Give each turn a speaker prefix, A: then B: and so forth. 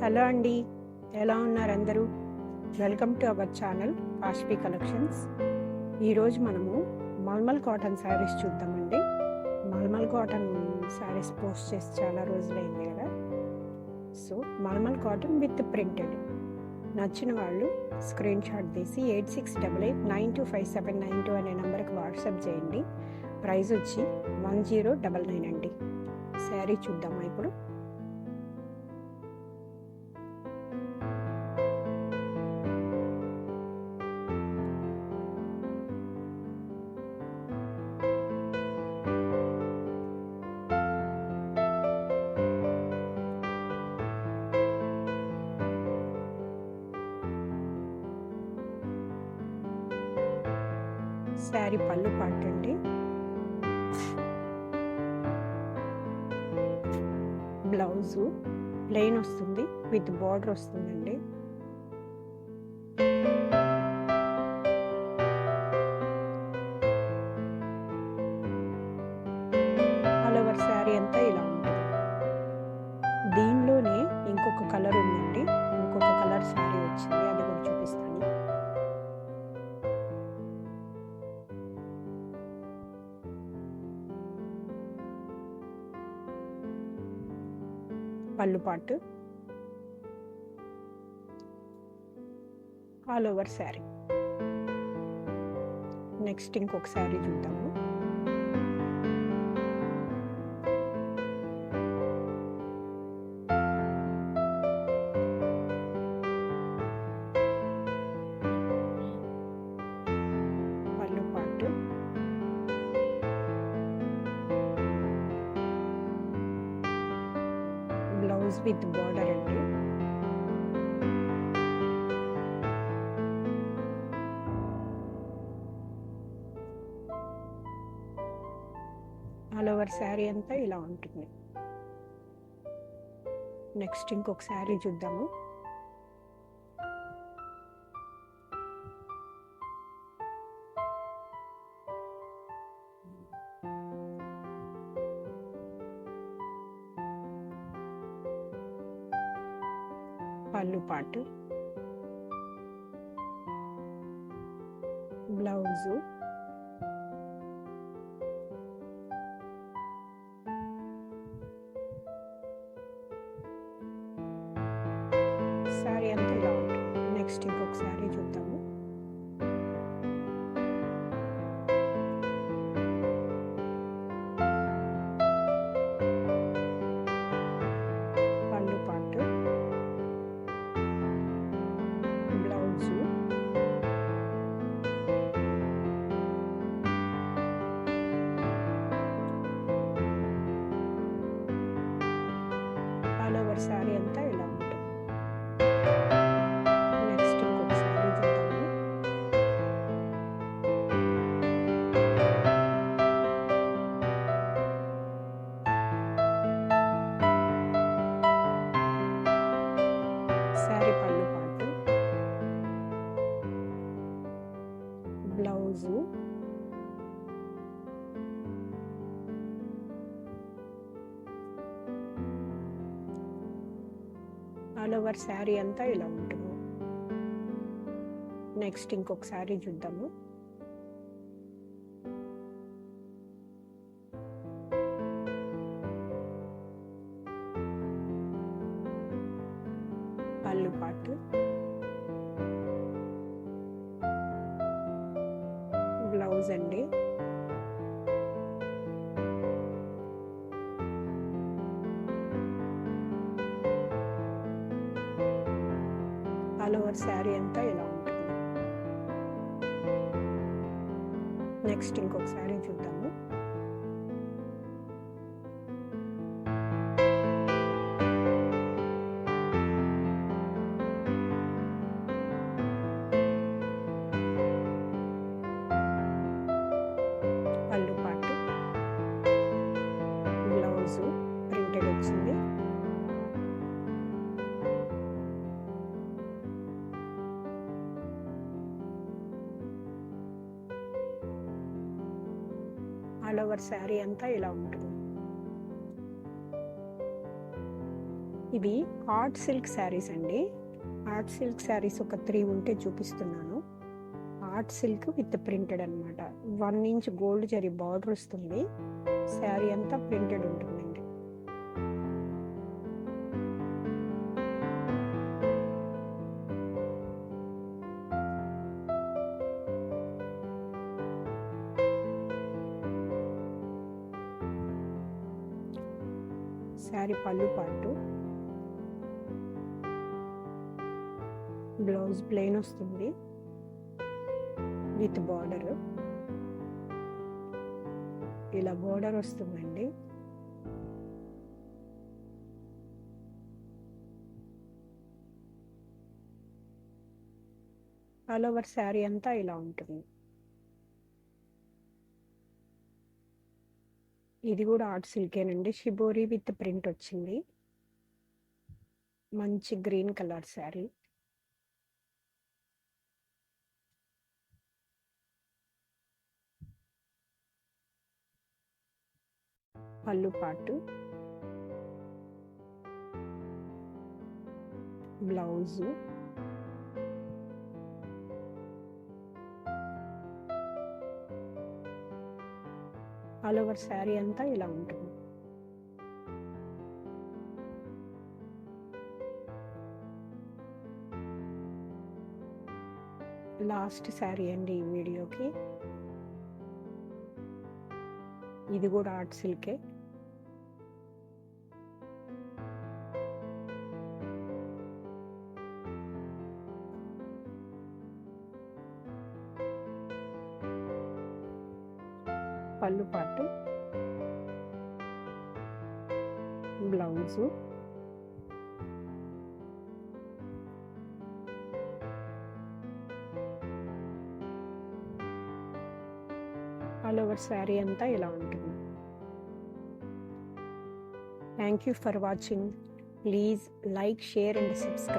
A: Hello అండి, ఎలా ఉన్నారు అందరూ? Welcome to our channel Kashmi collections. ఈరోజు మనము మల్మల్ కాటన్ శారీస్ చూద్దామండి. మల్మల్ కాటన్ శారీస్ పోస్ట్ చేసి చాలా రోజులైంది కదా. So malmal cotton with printed నచ్చిన వాళ్ళు స్క్రీన్ షాట్ తీసి 8688925792 అనే నెంబర్కి వాట్సాప్ చేయండి. ప్రైస్ వచ్చి 1099 అండి. శారీ చూద్దామా ఇప్పుడు? శారీ పళ్ళు పార్ట్ అండి. బ్లౌజు ప్లెయిన్ వస్తుంది, విత్ బార్డర్ వస్తుందండి. ఆల్ ఓవర్ శారీ అంతా ఇలా ఉంటుంది. దీనిలోనే ఇంకొక కలర్ ఉందండి, ఇంకొక కలర్ శారీ వచ్చింది, అది కూడా చూపిస్తాను. పళ్ళు పాటు ఆల్ ఓవర్ శారీ. నెక్స్ట్ ఇంకొక శారీ చూద్దాము. పళ్ళు పాటు బ్లౌజ్ విత్ బార్డర్ అండి. ఆల్ ఓవర్ శారీ అంతా ఇలా ఉంటుంది. నెక్స్ట్ ఇంకొక శారీ చూద్దాము. పళ్ళు పాటు బ్లౌజు శారీ అంతా ఇలా ఉంటుంది. నెక్స్ట్ ఇంకొక శారీ చూద్దాము. పళ్ళు పాటు బ్లౌజు ఆల్ ఓవర్ శారీ అంతా ఇలా ఉంటుంది. నెక్స్ట్ ఇంకొక శారీ చూద్దాము. శారీ పళ్ళు పాటు బ్లౌజు ఆల్ ఓవర్ శారీ అంతా ఇలా ఉంటుంది. నెక్స్ట్ ఇంకొక శారీ చూద్దాము. పళ్ళు పాటు బ్లౌజ్ అండి. ఆల్ ఓవర్ శారీ అంతా ఇలా ఉంటుంది. నెక్స్ట్ ఇంకొక శారీ చూద్దాము. పళ్ళు పాటు బ్లౌజు ప్రింటెడ్ వచ్చింది. ఆల్ ఓవర్ శారీ అంతా ఇలా ఉంటుంది. ఇవి ఆర్ట్ సిల్క్ శారీస్ అండి. ఆర్ట్ సిల్క్ శారీస్ ఒక 3 ఉంటే చూపిస్తున్నాను. ఆర్ట్ సిల్క్ విత్ ప్రింటెడ్ అనమాట. 1 ఇంచ్ గోల్డ్ జరీ బార్డర్ వస్తుంది. శారీ అంతా ప్రింటెడ్ ఉంటుందండి. శారీ పళ్ళు పాటు, బ్లౌజ్ ప్లెయిన్ వస్తుంది విత్ బార్డర్. ఇలా బార్డర్ వస్తుందండి. ఆల్ ఓవర్ శారీ అంతా ఇలా ఉంటుంది. ఇది కూడా ఆర్ట్ సిల్కేనండి. షిబోరి విత్ ప్రింట్ వచ్చింది. మంచి గ్రీన్ కలర్ శారీ. పళ్ళు పాటు, బ్లౌజు, ఆల్ ఓవర్ శారీ అంతా ఇలా ఉంటుంది. లాస్ట్ శారీ అండి ఈ వీడియోకి. ఇది కూడా ఆర్ట్ సిల్కే. పళ్ళు పాటు, బ్లౌజు, ఆల్ ఓవర్ శారీ అంతా ఇలా ఉంటుంది. Thank you for watching. Please like, share and subscribe.